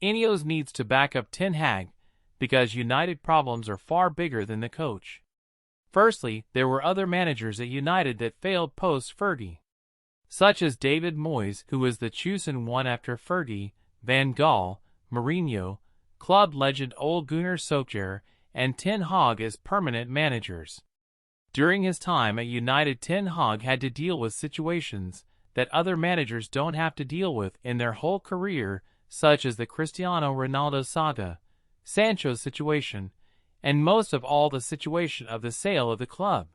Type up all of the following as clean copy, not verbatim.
Ineos needs to back up Ten Haag because United problems are far bigger than the coach. Firstly, there were other managers at United that failed post-Fergie, such as David Moyes, who was the chosen one after Fergie, Van Gaal, Mourinho, club legend Ole Gunnar Solskjaer, and Ten Hag as permanent managers. During his time at United, Ten Hag had to deal with situations that other managers don't have to deal with in their whole career, such as the Cristiano Ronaldo saga, Sancho's situation, and most of all the situation of the sale of the club.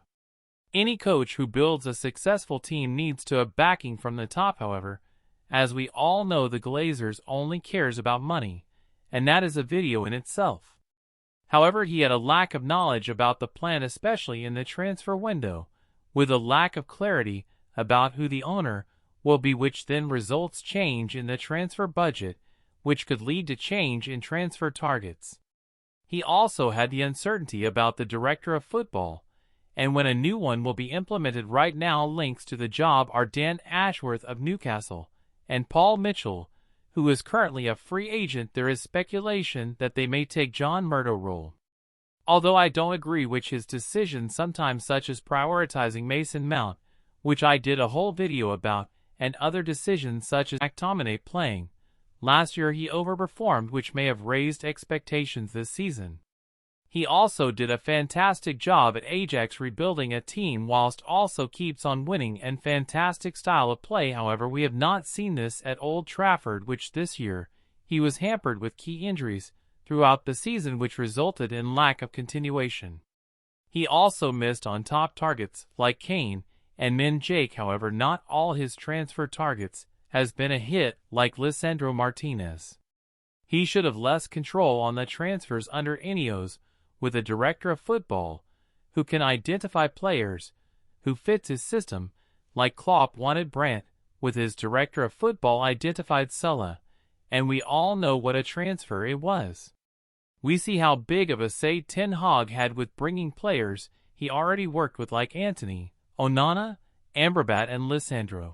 Any coach who builds a successful team needs to have backing from the top, however. As we all know, the Glazers only cares about money, and that is a video in itself. However, he had a lack of knowledge about the plan, especially in the transfer window, with a lack of clarity about who the owner will be, which then results change in the transfer budget, which could lead to change in transfer targets. He also had the uncertainty about the director of football, and when a new one will be implemented. Right now, links to the job are Dan Ashworth of Newcastle and Paul Mitchell, who is currently a free agent. There is speculation that they may take John Murdo role, although I don't agree with his decisions sometimes, such as prioritizing Mason Mount, which I did a whole video about, and other decisions such as McTominay playing. Last year he overperformed, which may have raised expectations this season. He also did a fantastic job at Ajax rebuilding a team whilst also keeps on winning and fantastic style of play. However, we have not seen this at Old Trafford, which this year he was hampered with key injuries throughout the season, which resulted in lack of continuation. He also missed on top targets like Kane and Min Jake. However, not all his transfer targets has been a hit like Lisandro Martinez. He should have less control on the transfers under Ineos, with a director of football who can identify players who fits his system, like Klopp wanted Brandt, with his director of football identified Sulla, and we all know what a transfer it was. We see how big of a say Ten Hag had with bringing players he already worked with like Anthony, Onana, Amrabat and Lisandro.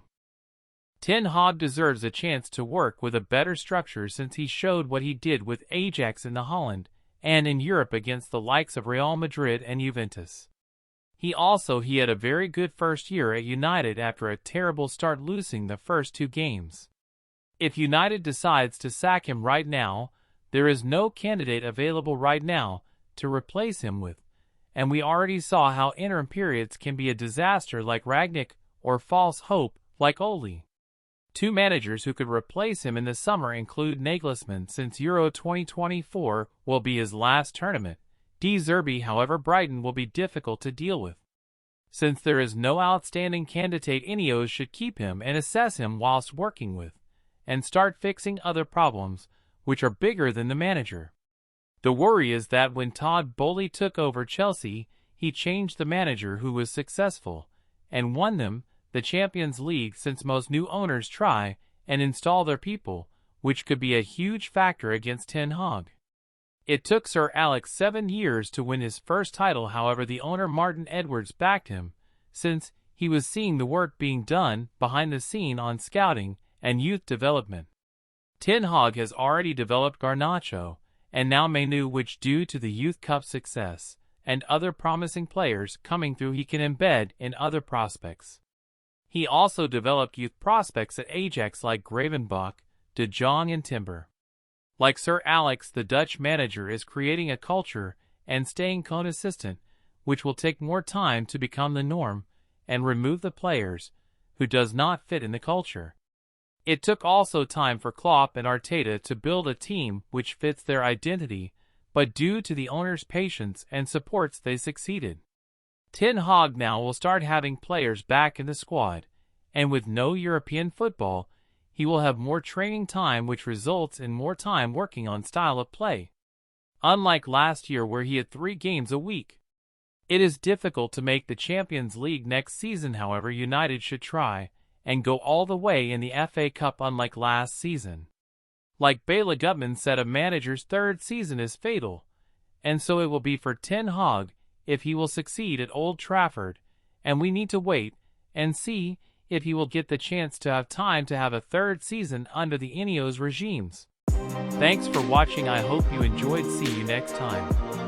Ten Hag deserves a chance to work with a better structure, since he showed what he did with Ajax in the Holland and in Europe against the likes of Real Madrid and Juventus. He had a very good first year at United after a terrible start, losing the first 2 games. If United decides to sack him right now, there is no candidate available right now to replace him with, and we already saw how interim periods can be a disaster like Rangnick, or false hope like Ole. 2 managers who could replace him in the summer include Nagelsmann, since Euro 2024 will be his last tournament. De Zerbi, however, Brighton will be difficult to deal with. Since there is no outstanding candidate, Ineos should keep him and assess him whilst working with, and start fixing other problems, which are bigger than the manager. The worry is that when Todd Boehly took over Chelsea, he changed the manager who was successful, and won them the Champions League, since most new owners try and install their people, which could be a huge factor against Ten Hag. It took Sir Alex 7 years to win his first title. However, the owner Martin Edwards backed him, since he was seeing the work being done behind the scene on scouting and youth development. Ten Hag has already developed Garnacho and now Manu, which due to the Youth Cup success and other promising players coming through, he can embed in other prospects. He also developed youth prospects at Ajax like Gravenbach, De Jong and Timber. Like Sir Alex, the Dutch manager is creating a culture and staying consistent, which will take more time to become the norm and remove the players who does not fit in the culture. It took also time for Klopp and Arteta to build a team which fits their identity, but due to the owner's patience and supports, they succeeded. Ten Hag now will start having players back in the squad, and with no European football, he will have more training time, which results in more time working on style of play. Unlike last year where he had 3 games a week. It is difficult to make the Champions League next season. However, United should try and go all the way in the FA Cup, unlike last season. Like Bela Gutmann said, a manager's 3rd season is fatal, and so it will be for Ten Hag if he will succeed at Old Trafford, and we need to wait and see if he will get the chance to have time to have a 3rd season under the Ineos regimes. Thanks for watching. I hope you enjoyed. See you next time.